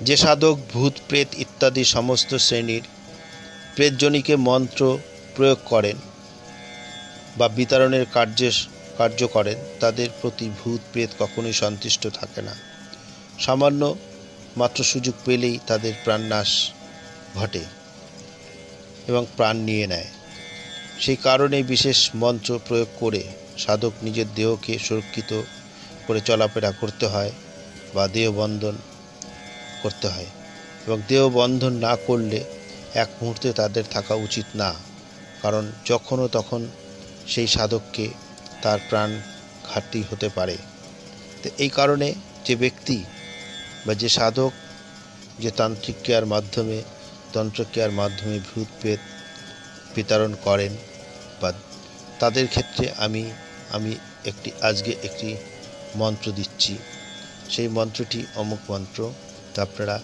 যে সাধক ভূত প্রেত ইত্যাদি সমস্ত শ্রেণীর প্রেতজনীকে মন্ত্র প্রয়োগ করেন বা বিতরণের কার্য করেন, তাদের প্রতি ভূত প্রেত কখনোই সন্তুষ্ট থাকে না। সামান্য মাত্র সুযোগ পেলেই তাদের প্রাণনাশ ঘটে এবং প্রাণ নিয়ে নেয়। সেই কারণে বিশেষ মন্ত্র প্রয়োগ করে সাধক নিজের দেহকে সুরক্ষিত করে চলাফেরা করতে হয় বা দেহবন্ধন করতে হয়, এবং দেহবন্ধন না করলে এক মুহূর্তে তাদের থাকা উচিত না, কারণ যখনও তখন সেই সাধককে তার প্রাণ ঘাটতি হতে পারে। তো এই কারণে যে ব্যক্তি বা যে সাধক যে তান্ত্রিক ক্রিয়ার মাধ্যমে তন্ত্রক্রিয়ার মাধ্যমে ভূত প্রেত বিতরণ করেন বা তাদের ক্ষেত্রে আমি আজকে একটি মন্ত্র দিচ্ছি। সেই মন্ত্রটি অমুক মন্ত্র, তা আপনারা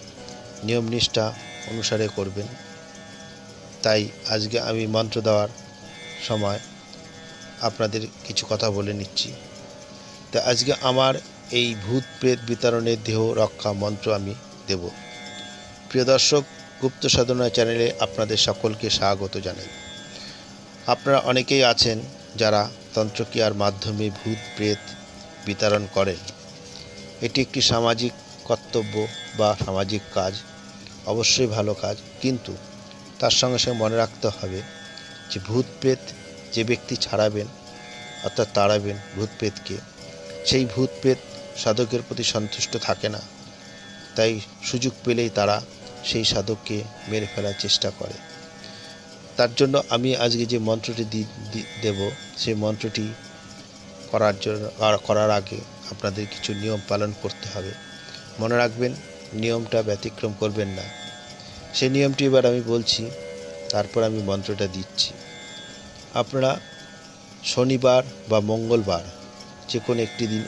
নিয়মনিষ্ঠা অনুসারে করবেন। তাই আজকে আমি মন্ত্র দেওয়ার সময় আপনাদের কিছু কথা বলে নিচ্ছি। তা আজকে আমার এই ভূত প্রেত বিতরণের দেহ রক্ষা মন্ত্র আমি দেব। প্রিয় দর্শক, গুপ্ত সাধনা চ্যানেলে আপনাদের সকলকে স্বাগত জানাই। আপনারা অনেকেই আছেন যারা তন্ত্রক্রিয়ার মাধ্যমে ভূত প্রেত বিতরণ করেন। এটি একটি সামাজিক কর্তব্য বা সামাজিক কাজ, অবশ্যই ভালো কাজ, কিন্তু তার সঙ্গে সঙ্গে মনে রাখতে হবে যে ভূত প্রেত যে ব্যক্তি ছাড়াবেন অর্থাৎ তাড়াবেন ভূত প্রেতকে, সেই ভূত প্রেত সাধকের প্রতি সন্তুষ্ট থাকে না। তাই সুযোগ পেলেই তারা সেই সাধককে মেরে ফেলার চেষ্টা করে। তার জন্য আমি আজকে যে মন্ত্রটি দেব, সেই মন্ত্রটি করার আগে আপনাদের কিছু নিয়ম পালন করতে হবে। মনে রাখবেন, নিয়মটা ব্যতিক্রম করবেন না। সেই নিয়মটি এবার আমি বলছি, তারপর আমি মন্ত্রটা দিচ্ছি। আপনারা শনিবার বা মঙ্গলবার যে কোনো একটি দিন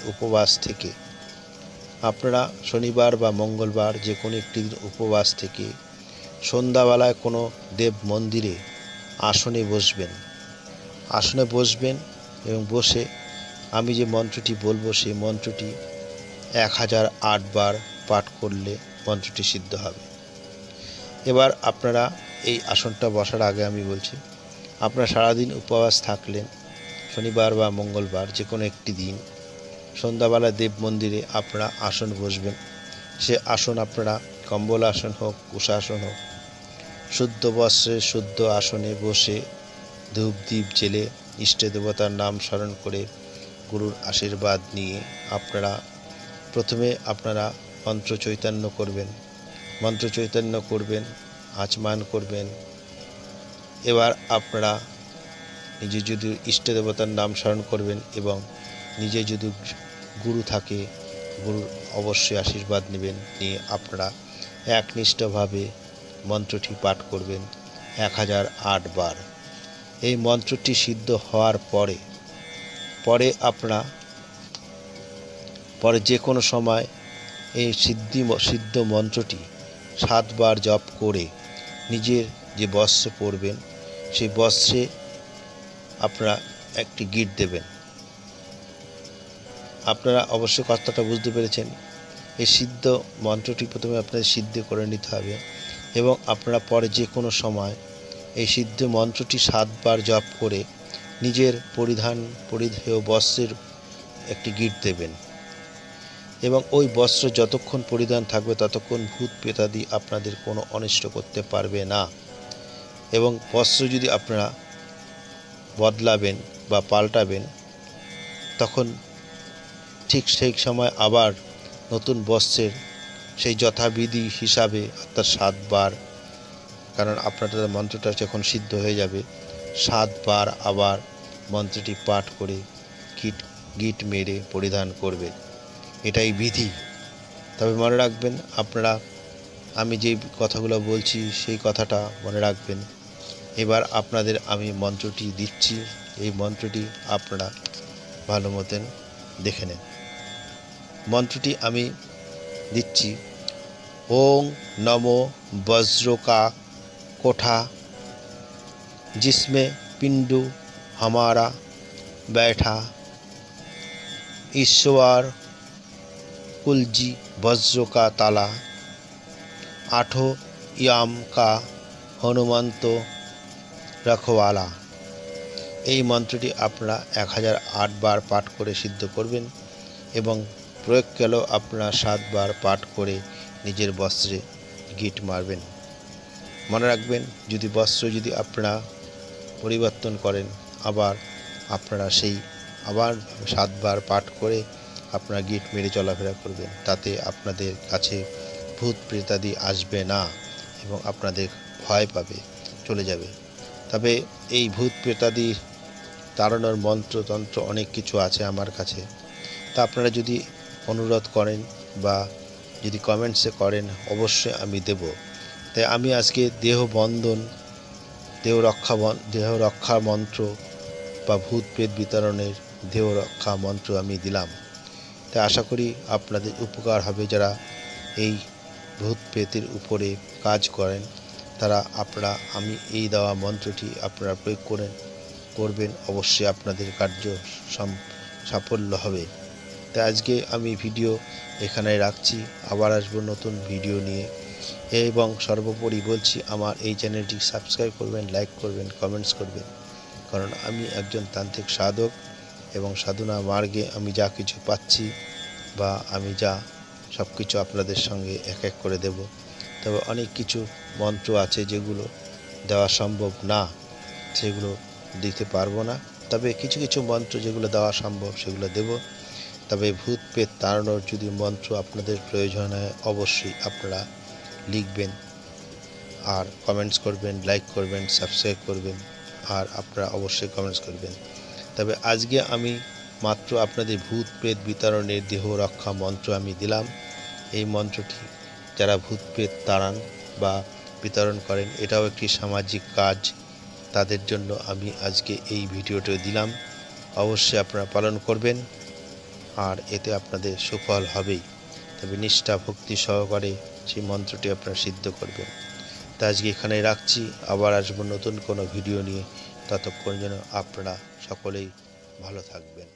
উপবাস থেকে সন্ধ্যাবেলায় কোনো দেব মন্দিরে আসনে বসবেন এবং বসে আমি যে মন্ত্রটি বলবো সেই মন্ত্রটি 1008 বার পাঠ করলে মন্ত্রটি সিদ্ধ হবে। এবার আপনারা এই আসনটা বসার আগে আমি বলছি, আপনারা সারাদিন উপবাস থাকলেন, শনিবার বা মঙ্গলবার যে কোনো একটি দিন সন্ধ্যাবেলা দেব মন্দিরে আপনারা আসন বসবেন। সে আসন আপনারা কম্বল আসন হোক, কুশাসন হোক, শুদ্ধ বস্ত্রে শুদ্ধ আসনে বসে ধূপ দ্বীপ জেলে ইষ্ট দেবতার নাম স্মরণ করে গুরুর আশীর্বাদ নিয়ে প্রথমে আপনারা মন্ত্র চৈতন্য করবেন, আচমান করবেন। এবার আপনারা নিজে যদি ইষ্ট দেবতার নাম স্মরণ করবেন এবং নিজে যদি গুরু থাকে গুরুর অবশ্যই আশীর্বাদ নেবেন, নিয়ে আপনারা একনিষ্ঠভাবে মন্ত্রটি পাঠ করবেন 1008 বার। এই মন্ত্রটি সিদ্ধ হওয়ার পরে আপনারা যে কোনো সময় এই সিদ্ধ মন্ত্রটি 7 বার জপ করে নিজের যে বস্ত্র পরবেন সেই বস্ত্রে আপনারা একটি গিট দেবেন। আপনারা অবশ্যই কথাটা বুঝতে পেরেছেন। এই সিদ্ধ মন্ত্রটি প্রথমে আপনাদের সিদ্ধ করে নিতে হবে এবং আপনারা পরে যে কোনো সময় এই সিদ্ধ মন্ত্রটি 7 বার জপ করে নিজের পরিধেয় বস্ত্রের একটি গিট দেবেন এবং ওই বস্ত্র যতক্ষণ পরিধান থাকবে ততক্ষণ ভূত প্রেতাদি আপনাদের কোনো অনিষ্ট করতে পারবে না। এবং বস্ত্র যদি আপনারা বদলাবেন বা পাল্টাবেন, তখন ঠিক সেই সময় আবার নতুন বস্ত্রের সেই যথাবিধি হিসাবে অর্থাৎ 7 বার, কারণ আপনাদের মন্ত্রটা যখন সিদ্ধ হয়ে যাবে 7 বার আবার মন্ত্রটি পাঠ করে গিট মেরে পরিধান করবে। এটাই বিধি। তবে মনে রাখবেন, আপনারা আমি যে কথাগুলো বলছি সেই কথাটা মনে রাখবেন। এবার আপনাদের আমি মন্ত্রটি দিচ্ছি, এই মন্ত্রটি আপনারা ভালো মতন দেখে নেন। মন্ত্রটি আমি দিচ্ছি, ওং নমো বজ্রকা कोठा जिसमें पिंडू हमारा बैठा, ईश्वर कुलजी वज्र का ताला आठो याम का हनुमंत रखवाला। এই মন্ত্রটি আপনারা 1008 বার পাঠ করে সিদ্ধ করবেন এবং প্রয়োগকালেও আপনারা 7 বার পাঠ করে নিজের বস্ত্রে গিট মারবেন। মনে রাখবেন, যদি বস্ত্র যদি আপনারা পরিবর্তন করেন, আবার আপনারা সেই আবার 7 বার পাঠ করে আপনারা গিট মেরে চলাফেরা করবেন, তাতে আপনাদের কাছে ভূত প্রেতাদি আসবে না এবং আপনাদের ভয় পাবে, চলে যাবে। তবে এই ভূত প্রেতাদি তাড়ানোর মন্ত্রতন্ত্র অনেক কিছু আছে আমার কাছে, তা আপনারা যদি অনুরোধ করেন বা যদি কমেন্টসে করেন অবশ্যই আমি দেব। তাই আমি আজকে দেহ রক্ষা মন্ত্র বা ভূত প্রেত বিতরণের দেহ রক্ষা মন্ত্র আমি দিলাম। তাই আশা করি আপনাদের উপকার হবে। যারা এই ভূত প্রেতের উপরে কাজ করেন তারা আমি এই দেওয়া মন্ত্রটি আপনারা প্রয়োগ করবেন, অবশ্যই আপনাদের কার্য সাফল্য হবে। তাই আজকে আমি ভিডিও এখানে রাখছি, আবার আসবো নতুন ভিডিও নিয়ে। এবং সর্বোপরি বলছি, আমার এই চ্যানেলটি সাবস্ক্রাইব করবেন, লাইক করবেন, কমেন্টস করবেন, কারণ আমি একজন তান্ত্রিক সাধক এবং সাধনা মার্গে আমি যা কিছু পাচ্ছি বা আমি যা সব কিছু আপনাদের সঙ্গে এক এক করে দেব। তবে অনেক কিছু মন্ত্র আছে যেগুলো দেওয়া সম্ভব না, সেগুলো দিতে পারবো না। তবে কিছু কিছু মন্ত্র যেগুলো দেওয়া সম্ভব সেগুলো দেব। তবে ভূত প্রেত তাড়ানোর যদি মন্ত্র আপনাদের প্রয়োজন হয় অবশ্যই আপনারা লিখবেন আর কমেন্টস করবেন, লাইক করবেন, সাবস্ক্রাইব করবেন, আর আপনারা অবশ্যই কমেন্টস করবেন। তবে আজকে আমি মাত্র আপনাদের ভূত প্রেত বিতরণের দেহ রক্ষা মন্ত্র আমি দিলাম। এই মন্ত্রটি যারা ভূত প্রেত তাড়ান বা বিতরণ করেন, এটাও একটি সামাজিক কাজ, তাদের জন্য আমি আজকে এই ভিডিওটা দিলাম। অবশ্যই আপনারা পালন করবেন আর এতে আপনাদের সুফল হবেই। তবে নিষ্ঠা ভক্তি সহকারে সেই মন্ত্রটি আপনারা সিদ্ধ করবেন। তা আজকে এখানে রাখছি, আবার আসবো নতুন কোনো ভিডিও নিয়ে। ততক্ষণ যেন আপনারা সকলেই ভালো থাকবেন।